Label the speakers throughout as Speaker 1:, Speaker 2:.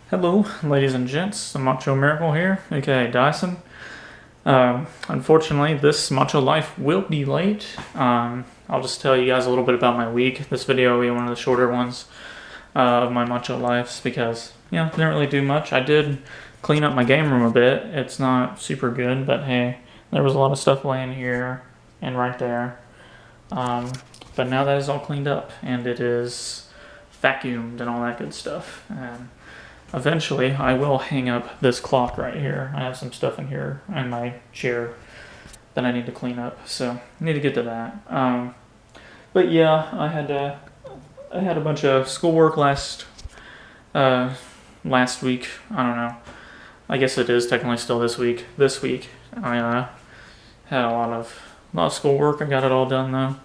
Speaker 1: Hello, ladies and gents. The Macho Miracle here, aka Dyson. Unfortunately, this Macho Life will be late. I'll just tell you guys a little bit about my week. This video will be one of the shorter ones of my Macho Lives because, didn't really do much. I did clean up my game room a bit. It's not super good, but hey, there was a lot of stuff laying here and right there. But now that is all cleaned up and it is vacuumed and all that good stuff. And eventually, I will hang up this clock right here. I have some stuff in here in my chair that I need to clean up, so I need to get to that. But yeah, I had a bunch of schoolwork last week. I don't know. I guess it is technically still this week. This week, I had a lot of schoolwork. I got it all done though.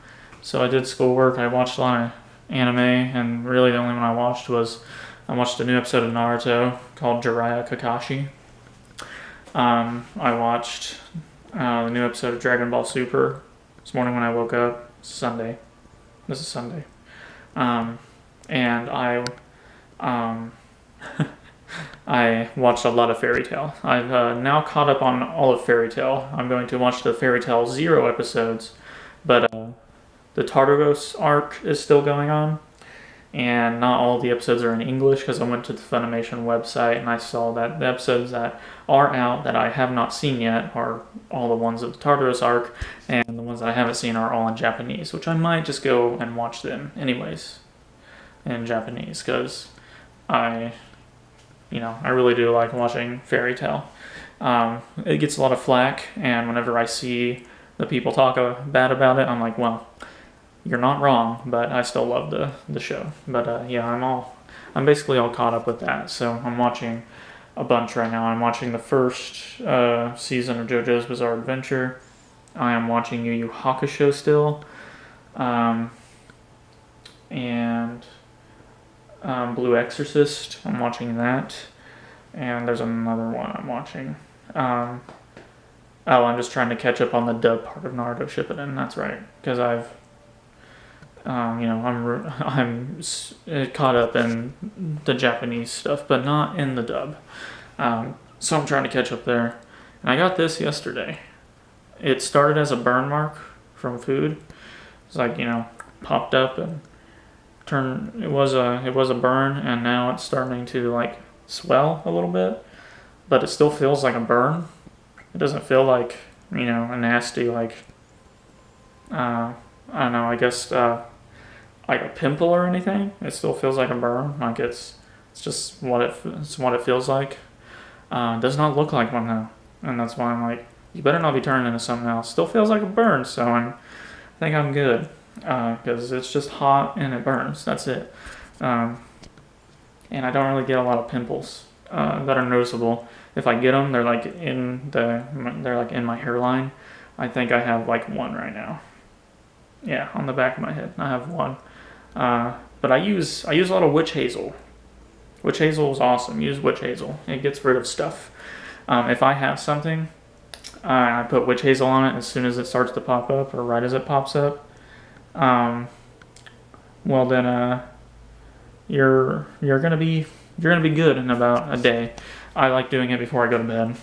Speaker 1: So I did schoolwork. I watched a lot of anime, and really the only one I watched a new episode of Naruto called Jiraiya Kakashi. I watched the new episode of Dragon Ball Super this morning when I woke up. Sunday. This is Sunday. And I I watched a lot of Fairy Tail. I've now caught up on all of Fairy Tail. I'm going to watch the Fairy Tail 0 episodes, but the Tartarus arc is still going on. And not all the episodes are in English because I went to the Funimation website and I saw that the episodes that are out that I have not seen yet are all the ones of the Tartarus arc, and the ones that I haven't seen are all in Japanese, which I might just go and watch them anyways in Japanese because I really do like watching Fairy Tail. It gets a lot of flack, and whenever I see the people talk bad about it, I'm like, well, you're not wrong, but I still love the show. But I'm basically all caught up with that. So I'm watching a bunch right now. I'm watching the first season of JoJo's Bizarre Adventure. I am watching Yu Yu Hakusho still, and Blue Exorcist. I'm watching that, and there's another one I'm watching. I'm just trying to catch up on the dub part of Naruto Shippuden. That's right, because I'm caught up in the Japanese stuff, but not in the dub. So I'm trying to catch up there. And I got this yesterday. It started as a burn mark from food. It's like, popped up and turned. It was a burn, and now it's starting to like swell a little bit, but it still feels like a burn. It doesn't feel like a nasty I don't know. I guess like a pimple or anything. It still feels like a burn. Like it's just what it feels like. It does not look like one though, and that's why I'm like, you better not be turning into something else. Still feels like a burn, so I think I'm good because it's just hot and it burns. That's it. And I don't really get a lot of pimples that are noticeable. If I get them, they're like in my hairline. I think I have like one right now. Yeah, on the back of my head, I have one. But I use a lot of witch hazel. Witch hazel is awesome. Use witch hazel. It gets rid of stuff. If I have something, I put witch hazel on it as soon as it starts to pop up, or right as it pops up. Well then, you're gonna be good in about a day. I like doing it before I go to bed.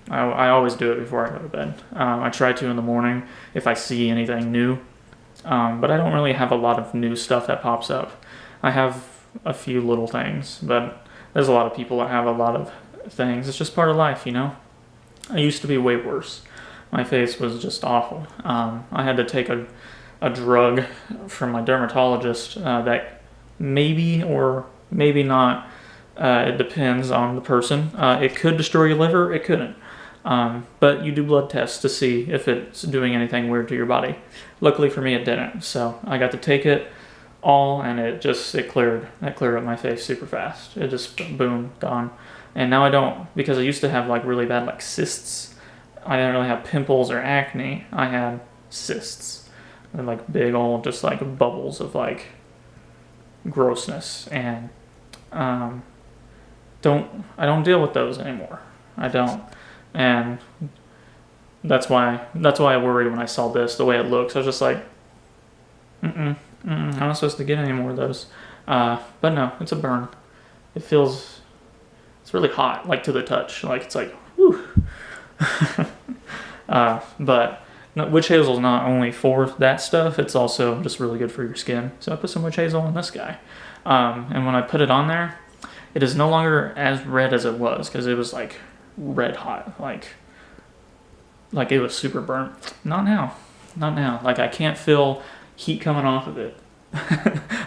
Speaker 1: I always do it before I go to bed. I try to in the morning if I see anything new. But I don't really have a lot of new stuff that pops up. I have a few little things, but there's a lot of people that have a lot of things. It's just part of life, I used to be way worse. My face was just awful. I had to take a drug from my dermatologist that maybe or maybe not, it depends on the person. It could destroy your liver, it couldn't. But you do blood tests to see if it's doing anything weird to your body. Luckily for me, it didn't. So I got to take it all, and it cleared up my face super fast. It just boom, gone. And now I don't, because I used to have like really bad like cysts. I didn't really have pimples or acne. I had cysts. They're like big old, just like bubbles of like grossness, and I don't deal with those anymore. I don't. And that's why I worried when I saw this, the way it looks. I was just like, I'm not supposed to get any more of those. But no, it's a burn. It feels it's really hot, like to the touch. Like it's like, whew. But witch hazel is not only for that stuff, it's also just really good for your skin. So I put some witch hazel on this guy. And when I put it on there, it is no longer as red as it was, because it was like red hot, like it was super burnt. Not now. Like I can't feel heat coming off of it.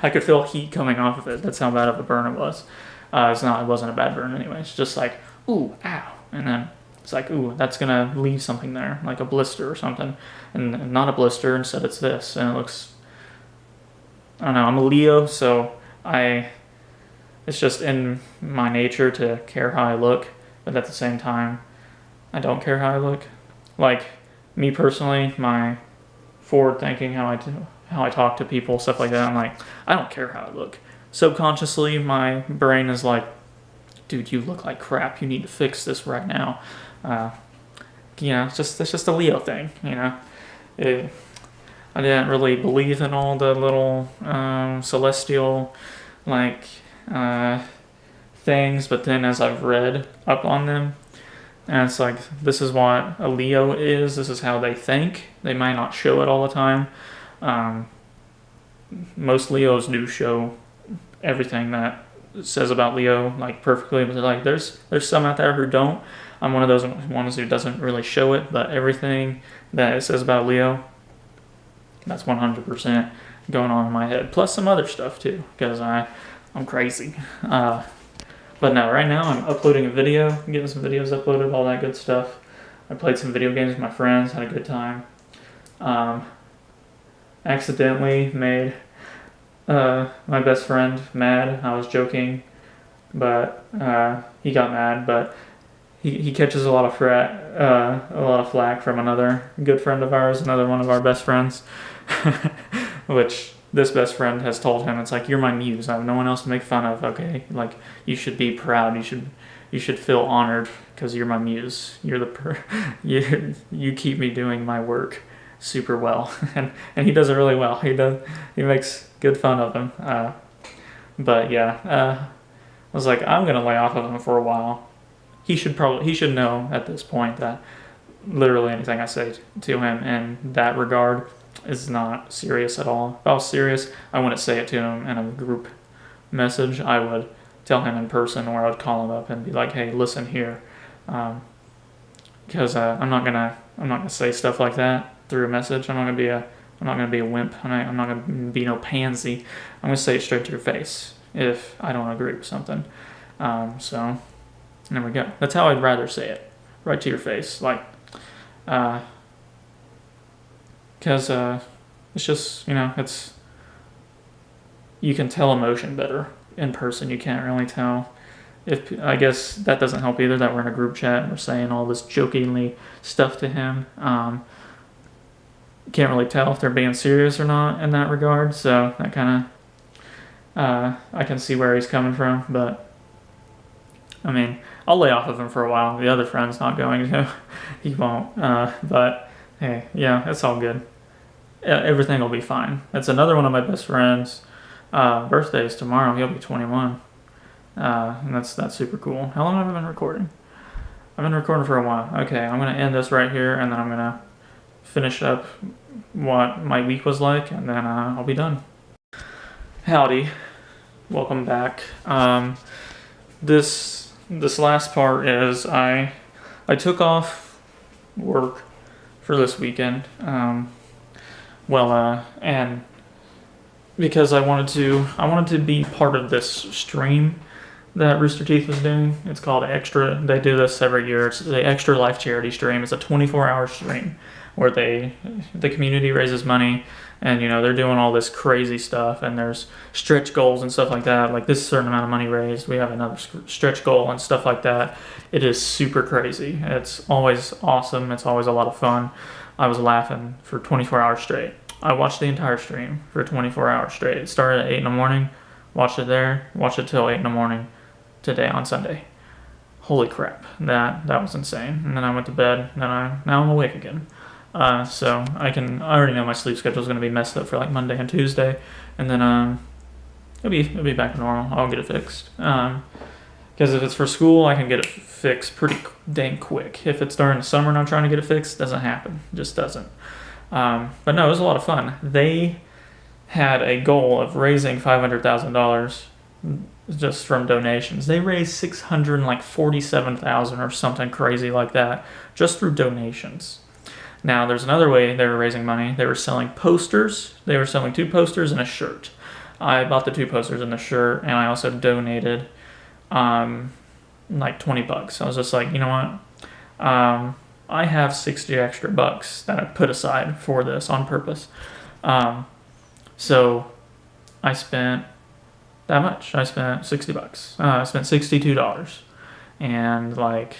Speaker 1: I could feel heat coming off of it. That's how bad of a burn it was. It wasn't a bad burn anyway. It's just like, ooh, ow. And then it's like, ooh, that's gonna leave something there, like a blister or something. And not a blister, instead it's this. And it looks, I don't know, I'm a Leo, so it's just in my nature to care how I look, but at the same time, I don't care how I look. Like, me personally, my forward thinking, how I talk to people, stuff like that, I'm like, I don't care how I look. Subconsciously, my brain is like, dude, you look like crap. You need to fix this right now. It's just a Leo thing, I didn't really believe in all the little celestial, like, things, but then as I've read up on them, and it's like, this is what a Leo is. This is how they think. They might not show it all the time. Most Leos do show everything that it says about Leo, like, perfectly, but like there's some out there who don't. I'm one of those ones who doesn't really show it, but everything that it says about Leo, that's 100% going on in my head, plus some other stuff too, because I'm crazy. But no, right now I'm uploading a video, getting some videos uploaded, all that good stuff. I played some video games with my friends, had a good time. Accidentally made my best friend mad. I was joking, but he got mad. But he catches a lot of flack from another good friend of ours, another one of our best friends, which this best friend has told him, it's like, you're my muse. I have no one else to make fun of. Okay, like, you should be proud. You should feel honored because you're my muse. You're you keep me doing my work super well, and he does it really well. He makes good fun of him. But yeah, I was like, I'm gonna lay off of him for a while. He should know at this point that literally anything I say to him in that regard is not serious at all. If I was serious, I wouldn't say it to him in a group message. I would tell him in person, or I would call him up and be like, hey, listen here, because I'm not gonna say stuff like that through a message. I'm not gonna be a wimp. I'm not gonna be no pansy. I'm gonna say it straight to your face if I don't agree with something. So there we go. That's how I'd rather say it, right to your face, like, because it's just, you can tell emotion better in person. You can't really tell. I guess that doesn't help either, that we're in a group chat and we're saying all this jokingly stuff to him. Can't really tell if they're being serious or not in that regard, so that kind of, I can see where he's coming from, but I mean, I'll lay off of him for a while. The other friend's not going to. He won't. But hey, yeah, it's all good. Everything will be fine. It's another one of my best friends' birthdays tomorrow. He'll be 21. And that's super cool. How long have I been recording? I've been recording for a while. Okay, I'm going to end this right here, and then I'm going to finish up what my week was like, and then I'll be done. Howdy. Welcome back. This last part is I took off work for this weekend. And because I wanted to be part of this stream that Rooster Teeth was doing. It's called Extra. They do this every year. It's the Extra Life charity stream. It's a 24-hour stream where the community raises money, and they're doing all this crazy stuff, and there's stretch goals and stuff like that. Like, this certain amount of money raised, we have another stretch goal and stuff like that. It is super crazy. It's always awesome. It's always a lot of fun. I was laughing for 24 hours straight. I watched the entire stream for 24 hours straight. It started at 8 in the morning, watched it till 8 in the morning today on Sunday. Holy crap, that was insane. And then I went to bed, and now I'm awake again. So I already know my sleep schedule is going to be messed up for like Monday and Tuesday, and then it'll be back to normal. I'll get it fixed. Because if it's for school, I can get it fixed pretty dang quick. If it's during the summer and I'm trying to get it fixed, it doesn't happen. It just doesn't. But no, it was a lot of fun. They had a goal of raising $500,000 just from donations. They raised $647,000 or something crazy like that just through donations. Now, there's another way they were raising money. They were selling posters. They were selling 2 posters and a shirt. I bought the 2 posters and the shirt, and I also donated like $20. I was just like, you know what? I have 60 extra bucks that I put aside for this on purpose. So I spent that much. I spent $60. I spent $62 and like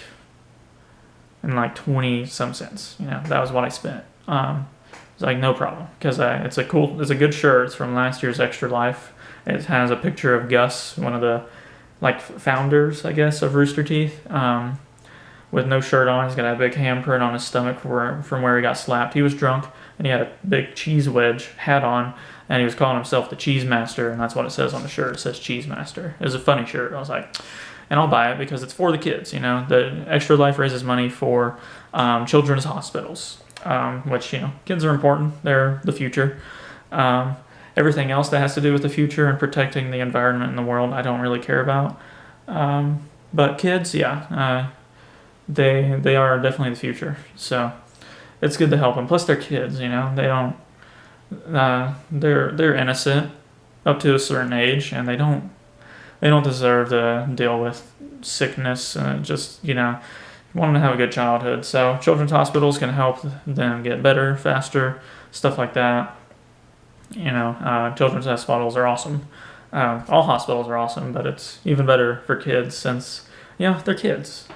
Speaker 1: 20 some cents. That was what I spent. It's like no problem because it's a good shirt. It's from last year's Extra Life. It has a picture of Gus, one of the founders, I guess, of Rooster Teeth, with no shirt on. He's got a big handprint on his stomach from where he got slapped. He was drunk and he had a big cheese wedge hat on, and he was calling himself the Cheese Master, and that's what it says on the shirt. It says Cheese Master. It was a funny shirt. I was like, and I'll buy it because it's for the kids. The Extra Life raises money for children's hospitals, which kids are important. They're the future. Everything else that has to do with the future and protecting the environment in the world, I don't really care about. But kids, they are definitely the future. So it's good to help them. Plus, they're kids. They don't. They're innocent up to a certain age, and they don't deserve to deal with sickness. Just you want them to have a good childhood. So children's hospitals can help them get better, faster, stuff like that. Children's hospitals are awesome. All hospitals are awesome, but it's even better for kids since, they're kids.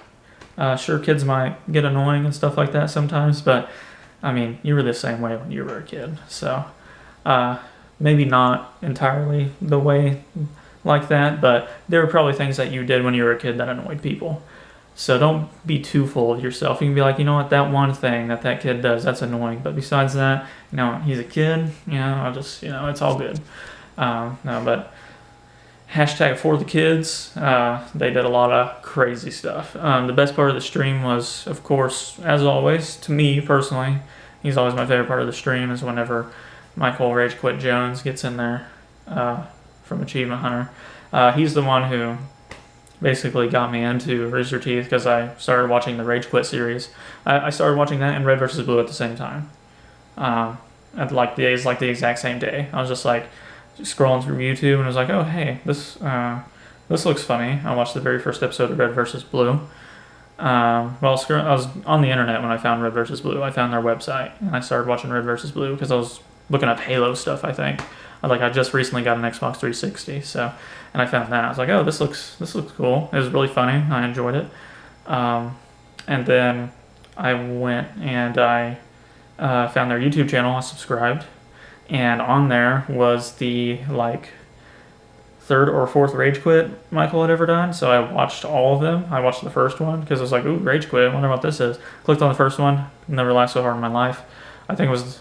Speaker 1: Sure, kids might get annoying and stuff like that sometimes, but, you were the same way when you were a kid. So, maybe not entirely the way like that, but there were probably things that you did when you were a kid that annoyed people. So don't be too full of yourself. You can be like, you know what, that one thing that kid does, that's annoying. But besides that, he's a kid. I'll just, it's all good. But hashtag for the kids. They did a lot of crazy stuff. The best part of the stream was, of course, as always, to me personally, he's always my favorite part of the stream is whenever Michael Rage Quit Jones gets in there from Achievement Hunter. He's the one who basically got me into Rooster Teeth because I started watching the Rage Quit series. I started watching that and Red vs. Blue at the same time. At the exact same day. I was just scrolling through YouTube and I was like, oh hey, this looks funny. I watched the very first episode of Red vs. Blue. I was on the internet when I found Red vs. Blue. I found their website and I started watching Red vs. Blue because I was looking up Halo stuff, I think. I just recently got an Xbox 360, and I found that. I was like, oh, this looks cool. It was really funny. I enjoyed it. And then I went and I found their YouTube channel. I subscribed, and on there was the 3rd or 4th Rage Quit Michael had ever done. So I watched all of them. I watched the first one because I was like, ooh, Rage Quit. I wonder what this is. Clicked on the first one. Never laughed so hard in my life. I think it was.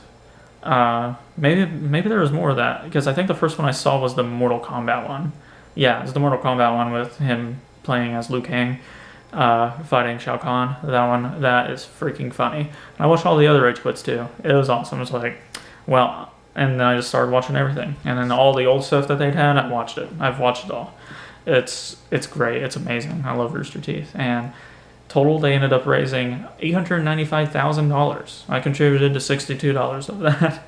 Speaker 1: Maybe there was more of that because I think the first one I saw was the Mortal Kombat one. Yeah, it was the Mortal Kombat one with him playing as Liu Kang, fighting Shao Kahn. That is freaking funny. And I watched all the other Rage Quits too. It was awesome. It was and then I just started watching everything. And then all the old stuff that they'd had, I watched it. I've watched it all. It's great. It's amazing. I love Rooster Teeth. And total, they ended up raising $895,000. I contributed to $62 of that.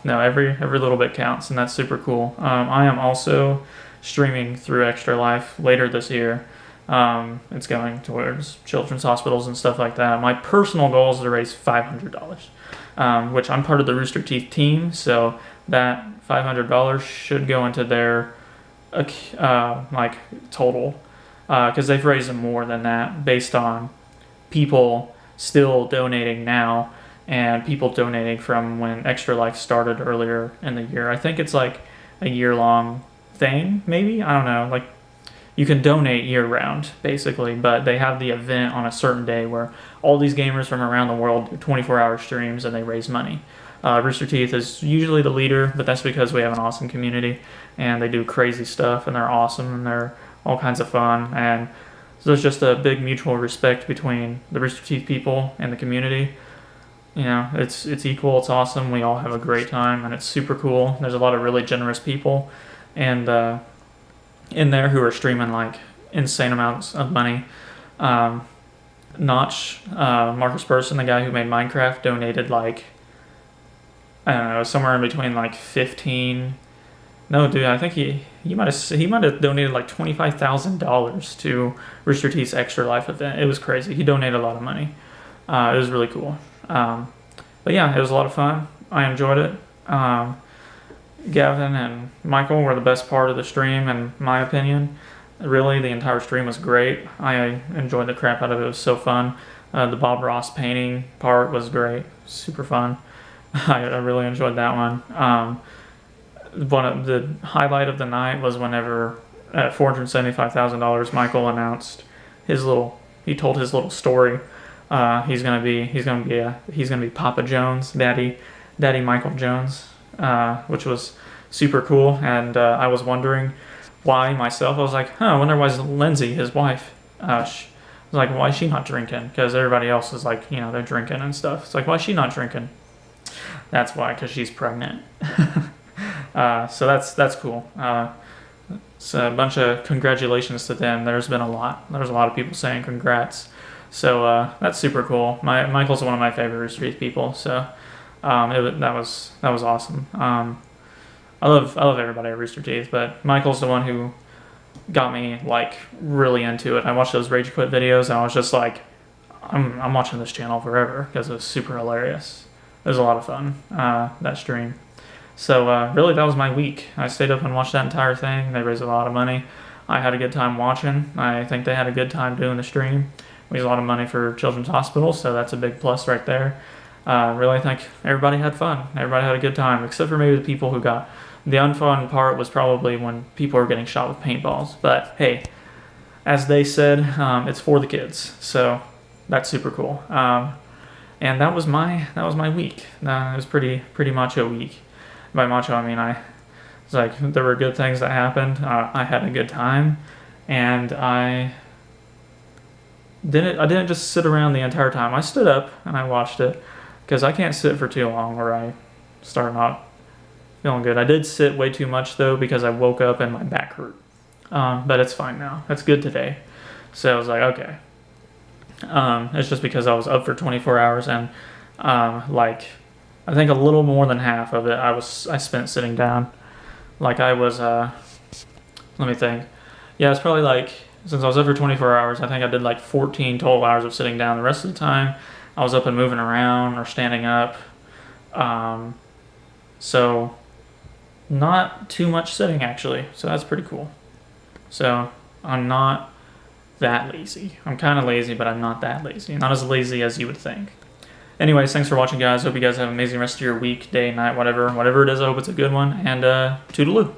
Speaker 1: No, every little bit counts, and that's super cool. I am also streaming through Extra Life later this year. It's going towards children's hospitals and stuff like that. My personal goal is to raise $500, which I'm part of the Rooster Teeth team, so that $500 should go into their total. Because they've raised more than that based on people still donating now and people donating from when Extra Life started earlier in the year. I think it's a year-long thing, maybe? I don't know. You can donate year-round, basically, but they have the event on a certain day where all these gamers from around the world do 24-hour streams and they raise money. Rooster Teeth is usually the leader, but that's because we have an awesome community and they do crazy stuff and they're awesome and they're all kinds of fun. And so there's just a big mutual respect between the Rooster Teeth people and the community. You know, it's equal, it's awesome, we all have a great time, and it's super cool. There's a lot of really generous people and in there who are streaming like insane amounts of money. Notch, Marcus Person, the guy who made Minecraft, donated like, I don't know, somewhere in between like 15. No, dude, I think he might have donated like $25,000 to Rooster Teeth's Extra Life event. It was crazy. He donated a lot of money. It was really cool. But yeah, it was a lot of fun. I enjoyed it. Gavin and Michael were the best part of the stream, in my opinion. Really, the entire stream was great. I enjoyed the crap out of it. It was so fun. The Bob Ross painting part was great. Super fun. I really enjoyed that one. One of the highlight of the night was whenever at $475,000, Michael announced he told his little story. He's gonna be Papa Jones, Daddy Michael Jones, which was super cool. And I was wondering why myself. I was like, I wonder why Lindsay, his wife, I was like, why is she not drinking? Because everybody else is like, they're drinking and stuff. It's like, why is she not drinking? That's why, because she's pregnant. So that's cool. So a bunch of congratulations to them. There's a lot of people saying congrats. So that's super cool. Michael's one of my favorite Rooster Teeth people. So that was awesome. I love everybody at Rooster Teeth, but Michael's the one who got me like really into it. I watched those Rage Quit videos and I was just like, I'm watching this channel forever because it was super hilarious. It was a lot of fun, that stream. So really that was my week. I stayed up and watched that entire thing. They raised a lot of money. I had a good time watching. I think they had a good time doing the stream. We raised a lot of money for Children's Hospital, so that's a big plus right there. Really, I think everybody had fun. Everybody had a good time, except for maybe the people who got... The unfun part was probably when people were getting shot with paintballs. But hey, as they said, it's for the kids. So that's super cool. And that was my week. It was pretty macho week. By macho, I mean it's like there were good things that happened. I had a good time, and I didn't just sit around the entire time. I stood up and I watched it because I can't sit for too long or I start not feeling good. I did sit way too much though because I woke up and my back hurt. But it's fine now. It's good today. So I was like, okay. It's just because I was up for 24 hours and I think a little more than half of it I spent sitting down. Like I was let me think. Yeah, it's probably like, since I was up for 24 hours, I think I did like 14 total hours of sitting down. The rest of the time I was up and moving around or standing up. So not too much sitting actually. So that's pretty cool. So I'm not that lazy. I'm kind of lazy, but I'm not that lazy. Not as lazy as you would think. Anyways, thanks for watching, guys. Hope you guys have an amazing rest of your week, day, night, whatever it is. I hope it's a good one. And toodaloo.